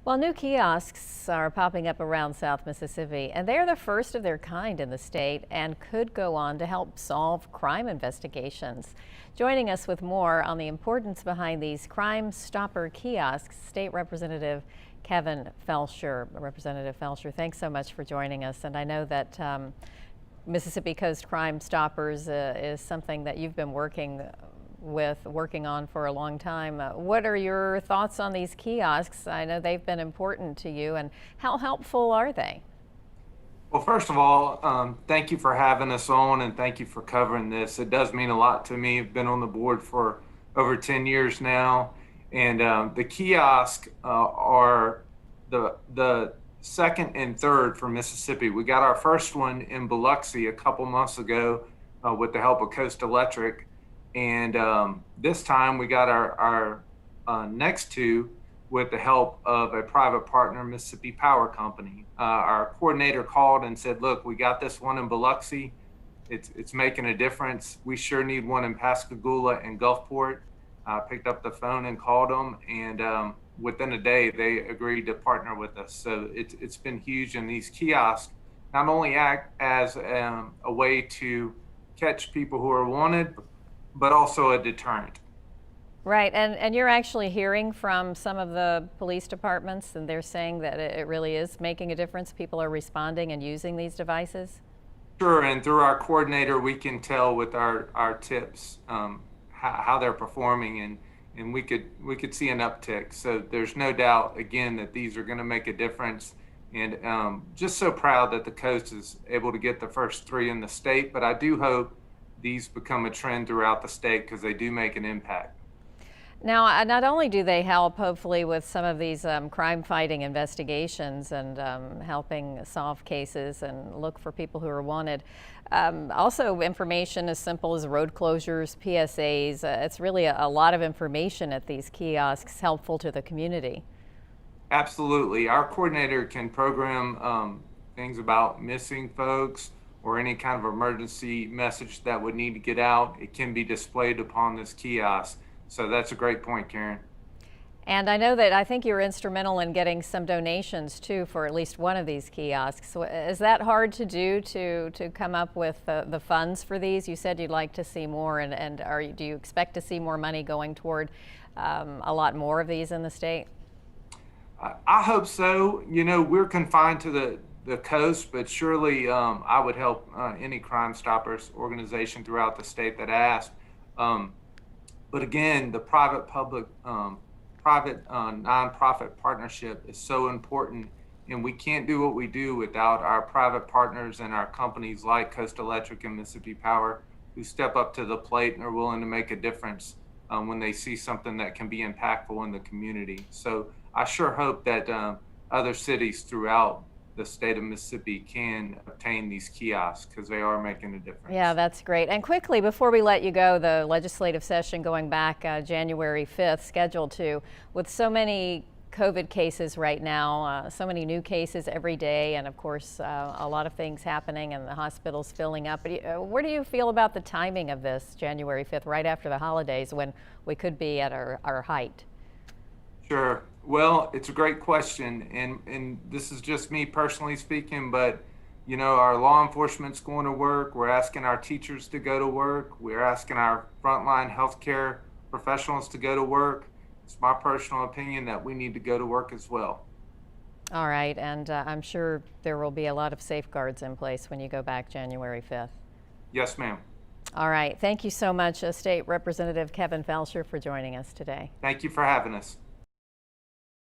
Well, new kiosks are popping up around South Mississippi, and they're the first of their kind in the state and could go on to help solve crime investigations. Joining us with more on the importance behind these Crime Stopper kiosks, State Representative Kevin Felsher. Representative Felsher, thanks so much for joining us. And I know that Mississippi Coast Crime Stoppers is something that you've been working on for a long time. What are your thoughts on these kiosks? I know they've been important to you, and how helpful are they? Well, first of all, thank you for having us on and thank you for covering this. It does mean a lot to me. I've been on the board for over 10 years now, and the kiosks are the second and third for Mississippi. We got our first one in Biloxi a couple months ago with the help of Coast Electric. And this time we got our next two with the help of a private partner, Mississippi Power Company. Our coordinator called and said, look, we got this one in Biloxi. It's making a difference. We sure need one in Pascagoula and Gulfport. Picked up the phone and called them, and within a day, they agreed to partner with us. So it's been huge, and these kiosks not only act as a way to catch people who are wanted, but also a deterrent. Right, and you're actually hearing from some of the police departments, and they're saying that it really is making a difference. People are responding and using these devices. Sure, and through our coordinator, we can tell with our tips how they're performing, and we could see an uptick. So there's no doubt, again, that these are going to make a difference. And just so proud that the coast is able to get the first three in the state, but I do hope these become a trend throughout the state because they do make an impact. Now, not only do they help, hopefully, with some of these crime-fighting investigations and helping solve cases and look for people who are wanted, also information as simple as road closures, PSAs. It's really a lot of information at these kiosks helpful to the community. Absolutely. Our coordinator can program things about missing folks or any kind of emergency message that would need to get out. It can be displayed upon this kiosk. So that's a great point, Karen. And I think you're instrumental in getting some donations too for at least one of these kiosks. So is that hard to do to come up with the funds for these? You said you'd like to see more, and do you expect to see more money going toward a lot more of these in the state? I hope so. You know, we're confined to the coast, but surely I would help any Crime Stoppers organization throughout the state that asked. But again, the private-public, nonprofit partnership is so important, and we can't do what we do without our private partners and our companies like Coast Electric and Mississippi Power, who step up to the plate and are willing to make a difference when they see something that can be impactful in the community. So I sure hope that other cities throughout the state of Mississippi can obtain these kiosks because they are making a difference. Yeah, that's great. And quickly, before we let you go, the legislative session going back January 5th, scheduled to, with so many COVID cases right now, so many new cases every day, and of course, a lot of things happening and the hospitals filling up. Where do you feel about the timing of this January 5th, right after the holidays when we could be at our height? Sure. Well, it's a great question, and this is just me personally speaking, but you know, our law enforcement's going to work. We're asking our teachers to go to work. We're asking our frontline healthcare professionals to go to work. It's my personal opinion that we need to go to work as well. All right, and I'm sure there will be a lot of safeguards in place when you go back January 5th. Yes, ma'am. All right, thank you so much, State Representative Kevin Felsher, for joining us today. Thank you for having us.